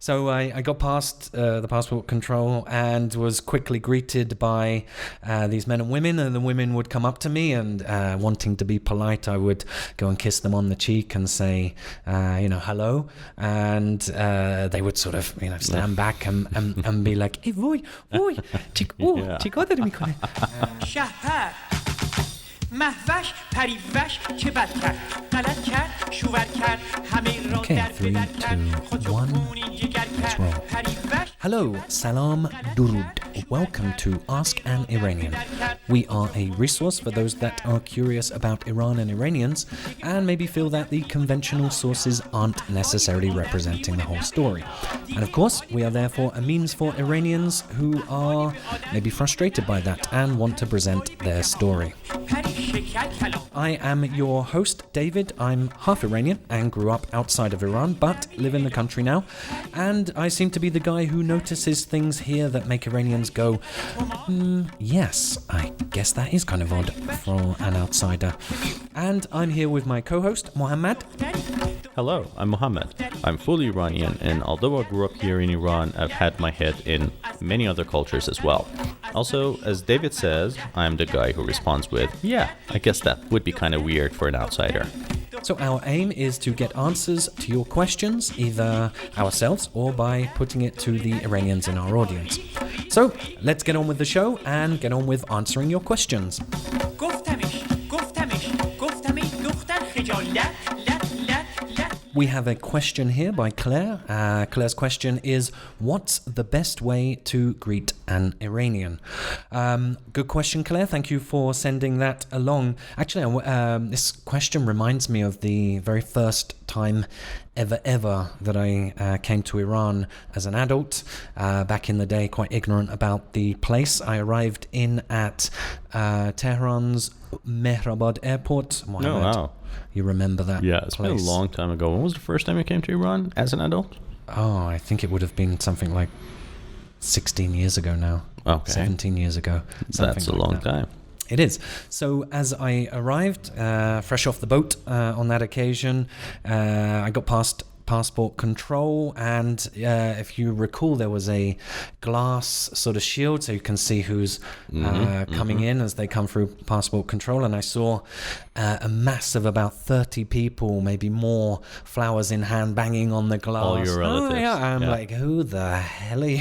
So I got past the passport control and was quickly greeted by these men and women, and the women would come up to me and wanting to be polite, I would go and kiss them on the cheek and say, hello, and they would sort of, stand back and be like, hey, voi, چیکار داری میکنه؟ شهر محوش پریوش چه بد کرد غلط کرد شوور کرد همه را در ببر خودمونی جگر کرد پریوش. Hello, salam, durud. Welcome to Ask an Iranian. We are a resource for those that are curious about Iran and Iranians and maybe feel that the conventional sources aren't necessarily representing the whole story. And of course, we are therefore a means for Iranians who are maybe frustrated by that and want to present their story. I am your host, David. I'm half Iranian and grew up outside of Iran, but live in the country now. And I seem to be the guy who notices things here that make Iranians go, yes, I guess that is kind of odd for an outsider. And I'm here with my co-host, Mohammad. Hello, I'm Mohammed. I'm fully Iranian, and although I grew up here in Iran, I've had my head in many other cultures as well. Also, as David says, I'm the guy who responds with, yeah, I guess that would be kind of weird for an outsider. So our aim is to get answers to your questions, either ourselves or by putting it to the Iranians in our audience. So let's get on with the show and get on with answering your questions. We have a question here by Claire. Claire's question is, what's the best way to greet an Iranian? Good question, Claire. Thank you for sending that along. Actually, this question reminds me of the very first time ever that I came to Iran as an adult. Back in the day, quite ignorant about the place. I arrived in at Tehran's Mehrabad airport. Mohammed, oh, wow. You remember that Yeah, it's place? been a long time ago. When was the first time you came to Iran as an adult? Oh, I think it would have been something like 16 years ago now. Okay. 17 years ago. That's a long time. It is. So as I arrived, fresh off the boat on that occasion, I got past passport control, and if you recall, there was a glass sort of shield so you can see who's coming in as they come through passport control, and I saw a mass of about 30 people, maybe more, flowers in hand, banging on the glass. All your relatives. Oh, yeah. I'm like, who the hell are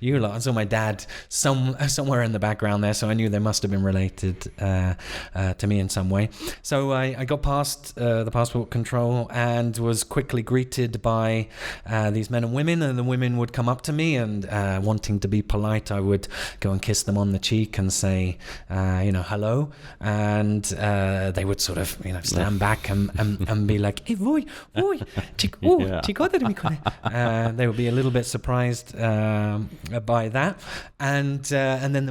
you lot? I saw my dad somewhere in the background there, so I knew they must have been related to me in some way. So I got past the passport control and was quickly greeted by these men and women, and the women would come up to me and wanting to be polite, I would go and kiss them on the cheek and say, hello, and they would sort of, stand back and be like, hey, voi, چیکار داری میکنه? They would be a little bit surprised by that, and then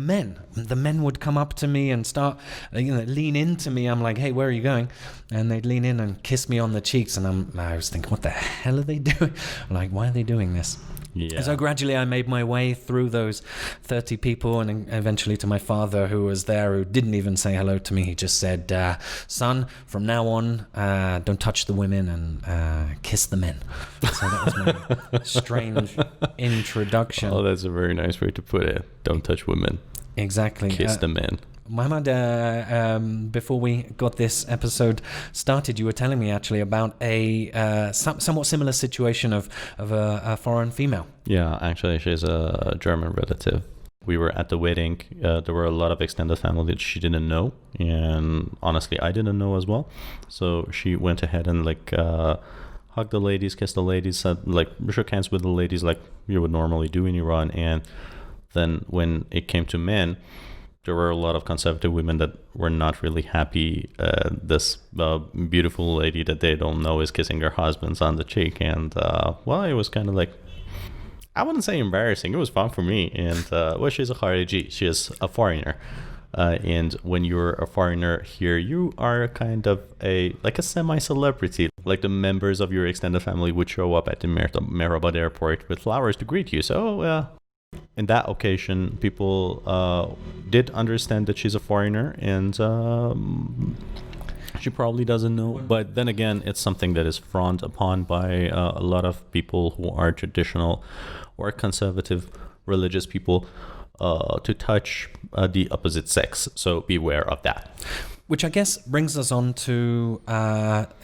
the men would come up to me and start, lean into me. I'm like, hey, where are you going? And they'd lean in and kiss me on the cheeks, and I was thinking, what the hell are they doing? Like, why are they doing this? Yeah. And so gradually I made my way through those 30 people and eventually to my father, who was there, who didn't even say hello to me. He just said, son, from now on, don't touch the women and kiss the men. So that was my strange introduction. Oh, that's a very nice way to put it. Don't touch women. Exactly. Kiss the men. Mohammed, before we got this episode started, you were telling me actually about a somewhat similar situation of a foreign female. Yeah, actually, she's a German relative. We were at the wedding. There were a lot of extended family that she didn't know, and honestly, I didn't know as well. So she went ahead and hugged the ladies, kissed the ladies, said, shook hands with the ladies like you would normally do in Iran. And then when it came to men, there were a lot of conservative women that were not really happy. This beautiful lady that they don't know is kissing their husbands on the cheek. And, it was kind of like, I wouldn't say embarrassing. It was fun for me. And, she's a Khariji. She is a foreigner. And when you're a foreigner here, you are kind of a semi-celebrity. Like the members of your extended family would show up at the Mehrabad airport with flowers to greet you. So, in that occasion, people did understand that she's a foreigner, and She probably doesn't know. But then again, it's something that is frowned upon by a lot of people who are traditional or conservative religious people to touch the opposite sex. So beware of that. Which I guess brings us on to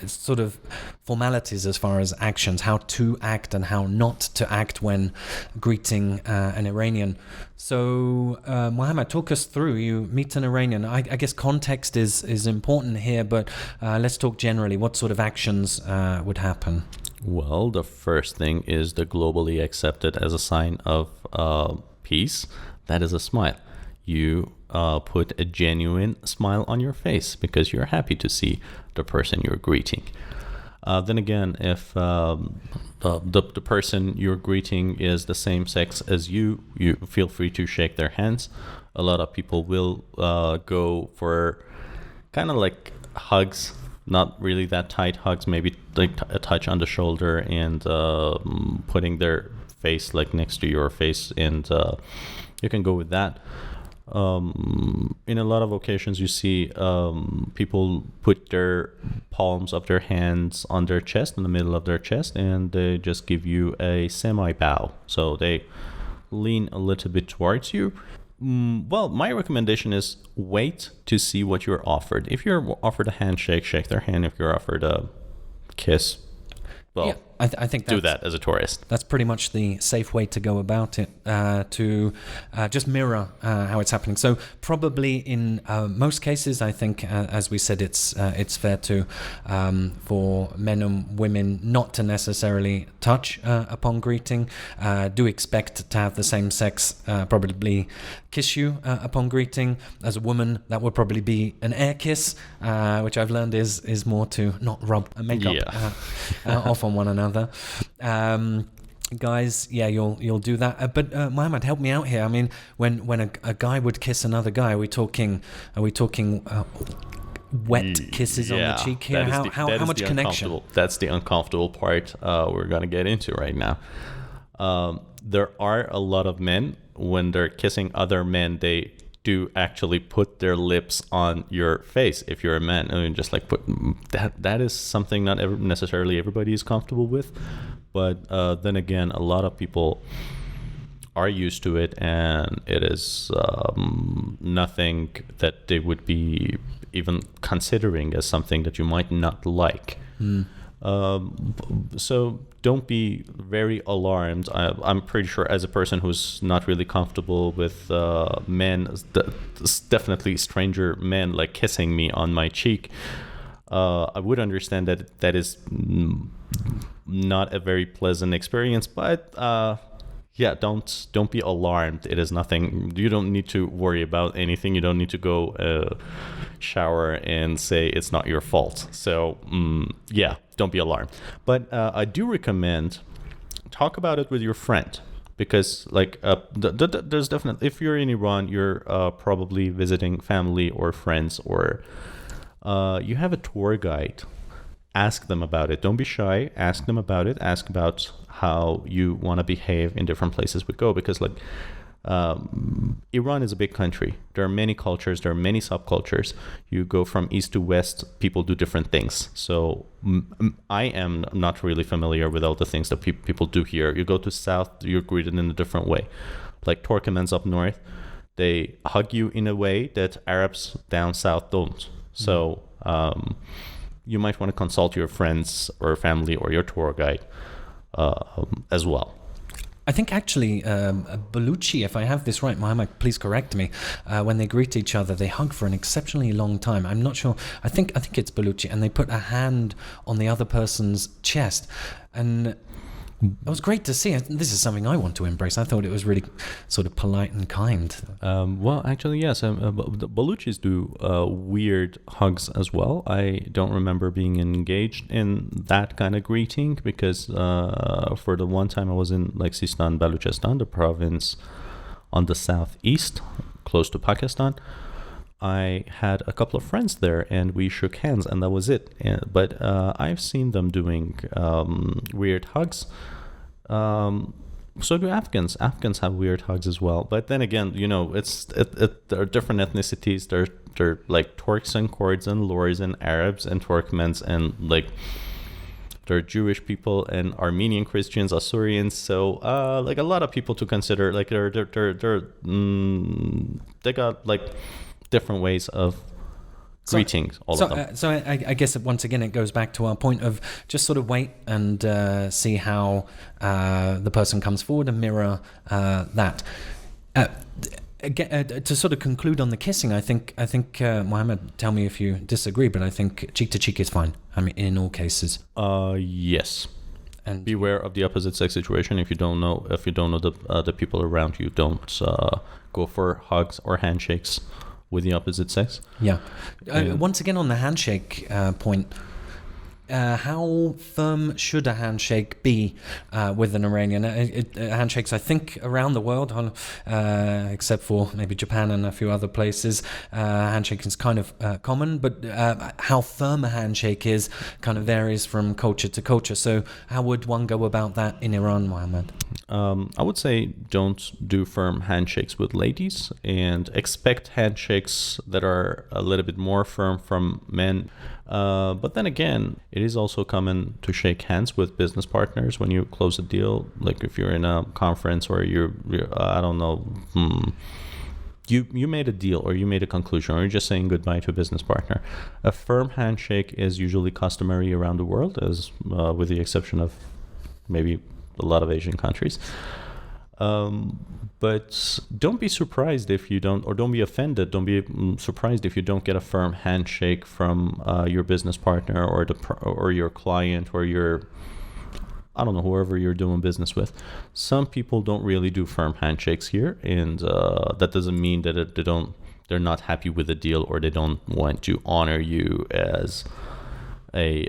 sort of formalities as far as actions, how to act and how not to act when greeting an Iranian. So, Mohammed, talk us through. You meet an Iranian. I guess context is important here, but let's talk generally. What sort of actions would happen? Well, the first thing is the globally accepted as a sign of peace. That is a smile. You put a genuine smile on your face because you're happy to see the person you're greeting. Then again, if the person you're greeting is the same sex as you feel free to shake their hands. A lot of people will go for kind of like hugs, not really that tight hugs, maybe like a touch on the shoulder and putting their face like next to your face, and you can go with that. In a lot of occasions, you see people put their palms of their hands on their chest, in the middle of their chest, and they just give you a semi-bow. So they lean a little bit towards you. Well, my recommendation is wait to see what you're offered. If you're offered a handshake, shake their hand. If you're offered a kiss, well, Yeah, I think do that as a tourist. That's pretty much the safe way to go about it, to just mirror how it's happening. So probably in most cases, I think, as we said, it's fair to for men and women not to necessarily touch upon greeting. Do expect to have the same sex probably kiss you upon greeting. As a woman, that would probably be an air kiss, which I've learned is more to not rub makeup off on one another. Guys, yeah, you'll do that. But Mohammed, help me out here. I mean, when a guy would kiss another guy, are we talking wet kisses on the cheek here? How much connection? That's the uncomfortable part we're gonna get into right now. There are a lot of men, when they're kissing other men, they do actually put their lips on your face. If you're a man, I mean, just like put that is something not necessarily everybody is comfortable with, but then again, a lot of people are used to it, and it is nothing that they would be even considering as something that you might not like. So don't be very alarmed. I'm pretty sure, as a person who's not really comfortable with men, definitely stranger men, like kissing me on my cheek, I would understand that is not a very pleasant experience. But yeah, don't be alarmed. It is nothing. You don't need to worry about anything. You don't need to go shower and say it's not your fault. So yeah, don't be alarmed. But I do recommend talk about it with your friend, because like there's definitely, if you're in Iran, you're probably visiting family or friends, or you have a tour guide. Ask them about it. Don't be shy. Ask them about it. Ask about how you want to behave in different places we go, because like Iran is a big country. There are many cultures. There are many subcultures. You go from east to west, people do different things. So I am not really familiar with all the things that people do here. You go to south, you're greeted in a different way. Like Turkmens up north, they hug you in a way that Arabs down south don't. So you might want to consult your friends or family or your tour guide as well. I think actually Baluchi, if I have this right, Mohammed, please correct me, when they greet each other, they hug for an exceptionally long time. I'm not sure. I think it's Baluchi, and they put a hand on the other person's chest. And it was great to see. This is something I want to embrace. I thought it was really sort of polite and kind. Well, actually, yes. The Baluchis do weird hugs as well. I don't remember being engaged in that kind of greeting, because for the one time I was in like Sistan, Baluchistan, the province on the southeast, close to Pakistan, I had a couple of friends there, and we shook hands, and that was it. But I've seen them doing weird hugs. So do Afghans. Afghans have weird hugs as well. But then again, you know, there are different ethnicities. They're like Turks and Kurds and Lurs and Arabs and Turkmens and like there are Jewish people and Armenian Christians, Assyrians. So like a lot of people to consider. Like they got like different ways of greetings, all of them. So I guess once again it goes back to our point of just sort of wait and see how the person comes forward and mirror that. Again, to sort of conclude on the kissing, I think Mohammed, tell me if you disagree, but I think cheek to cheek is fine. I mean, in all cases. Yes. And beware of the opposite sex situation. If you don't know the people around you, don't go for hugs or handshakes with the opposite sex. Yeah. Once again, on the handshake point, how firm should a handshake be with an Iranian? Handshakes, I think, around the world, except for maybe Japan and a few other places, handshake is kind of common, but how firm a handshake is kind of varies from culture to culture. So how would one go about that in Iran, Mohammed? I would say don't do firm handshakes with ladies and expect handshakes that are a little bit more firm from men. But then again, it is also common to shake hands with business partners when you close a deal. Like if you're in a conference or you're I don't know, you made a deal or you made a conclusion or you're just saying goodbye to a business partner. A firm handshake is usually customary around the world, as with the exception of maybe a lot of Asian countries. But don't be surprised if you don't, or don't be offended. Don't be surprised if you don't get a firm handshake from your business partner or your client or your, I don't know, whoever you're doing business with. Some people don't really do firm handshakes here, and that doesn't mean that they're not happy with the deal or they don't want to honor you as a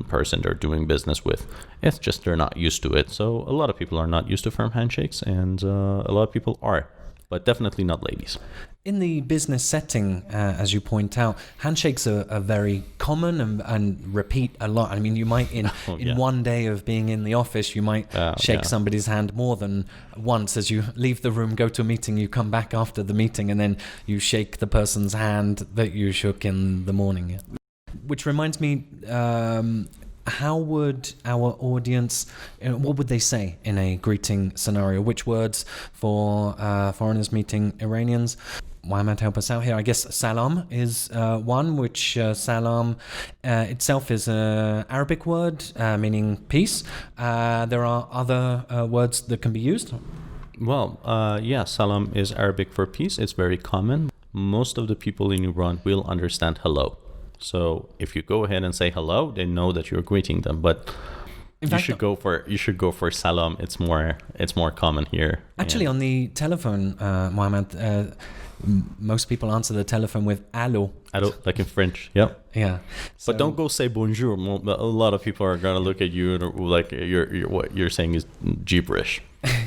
person they're doing business with. It's just they're not used to it. So a lot of people are not used to firm handshakes, and a lot of people are, but definitely not ladies. In the business setting, as you point out, handshakes are very common and repeat a lot. I mean, you might in one day of being in the office, you might shake somebody's hand more than once. As you leave the room, go to a meeting, you come back after the meeting, and then you shake the person's hand that you shook in the morning. Which reminds me, how would our audience, what would they say in a greeting scenario? Which words for foreigners meeting Iranians? Mohammed, help us out here. I guess salam is one, which salam itself is an Arabic word meaning peace. There are other words that can be used. Well, salam is Arabic for peace. It's very common. Most of the people in Iran will understand hello. So if you go ahead and say hello, they know that you're greeting them. But you should go for salam. It's more common here. Actually, on the telephone, Mohammed, most people answer the telephone with allo. Allo, like in French. Yep. Yeah. But don't go say bonjour. A lot of people are gonna look at you like what you're saying is gibberish.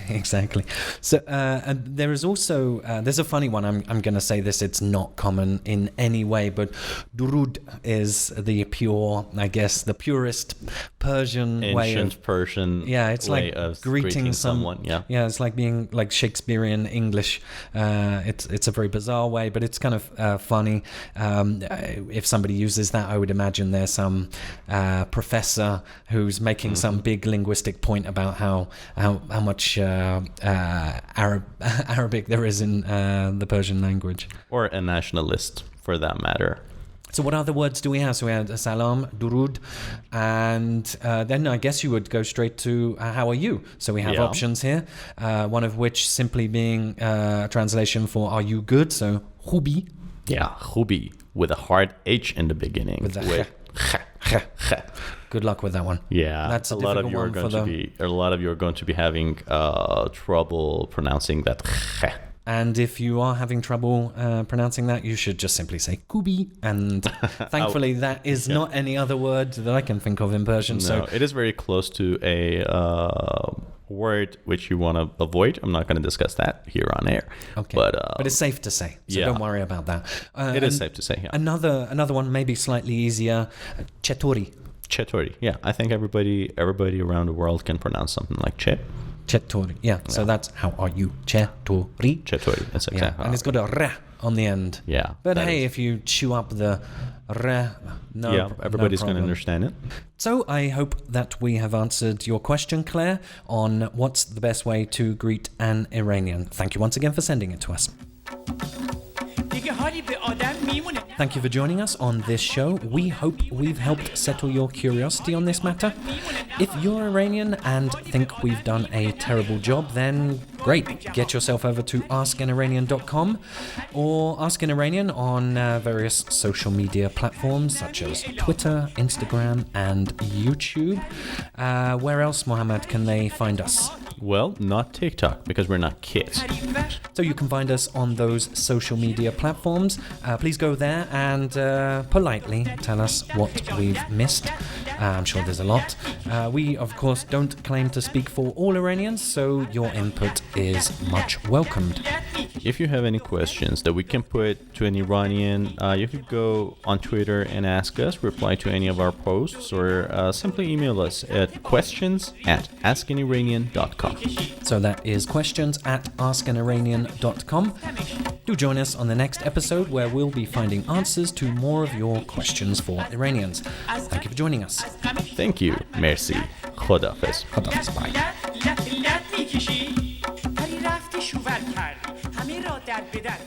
Exactly. So and there is also there's a funny one. I'm going to say this. It's not common in any way, but durud is the pure, I guess, the purest Persian ancient Persian. Yeah, it's way like of greeting someone. Yeah. Yeah, it's like being like Shakespearean English. It's a very bizarre way, but it's kind of funny. If somebody uses that, I would imagine there's some professor who's making some big linguistic point about how much Arabic there is in the Persian language. Or a nationalist, for that matter. So what other words do we have? So we had salam, durud, and then I guess you would go straight to how are you? So we have options here, one of which simply being a translation for are you good? So khubi. Yeah, khubi, with a hard H in the beginning. With the Good luck with that one. Yeah, that's a lot of you are going to be. A lot of you are going to be having trouble pronouncing that. And if you are having trouble pronouncing that, you should just simply say kubi. And thankfully, that is not any other word that I can think of in Persian. No, so it is very close to a word which you want to avoid. I'm not going to discuss that here on air. Okay, but it's safe to say. So don't worry about that. It is safe to say. Yeah. Another one, maybe slightly easier. Chetori. Chetori. Yeah, I think everybody around the world can pronounce something like che. Chetori. Yeah, so that's how are you? Chetori. Chetori. That's Yeah, exactly. and it's got a re on the end. Yeah. But that hey, is- if you chew up the re, no, everybody's no going to problem. understand it. So I hope that we have answered your question, Claire, on what's the best way to greet an Iranian. Thank you once again for sending it to us. دیگه حالی به آدم میمونه. Thank you for joining us on this show. We hope we've helped settle your curiosity on this matter. If you're Iranian and think we've done a terrible job, then great. Get yourself over to askaniranian.com or Ask an Iranian on various social media platforms such as Twitter, Instagram, and YouTube. Where else, Mohammed, can they find us? Well, not TikTok because we're not kids. So you can find us on those social media platforms. Please go there and politely tell us what we've missed. I'm sure there's a lot. We, of course, don't claim to speak for all Iranians, so your input is much welcomed. If you have any questions that we can put to an Iranian, you could go on Twitter and ask us, reply to any of our posts, or simply email us at questions@askaniranian.com. So that is questions@askaniranian.com. Do join us on the next episode where we'll be finding answers to more of your questions for Iranians. Thank you for joining us. Thank you. Merci. Khodafez. Khodafez. Bye. لط میکشی پری رفتی شوور کردی همه را در بدر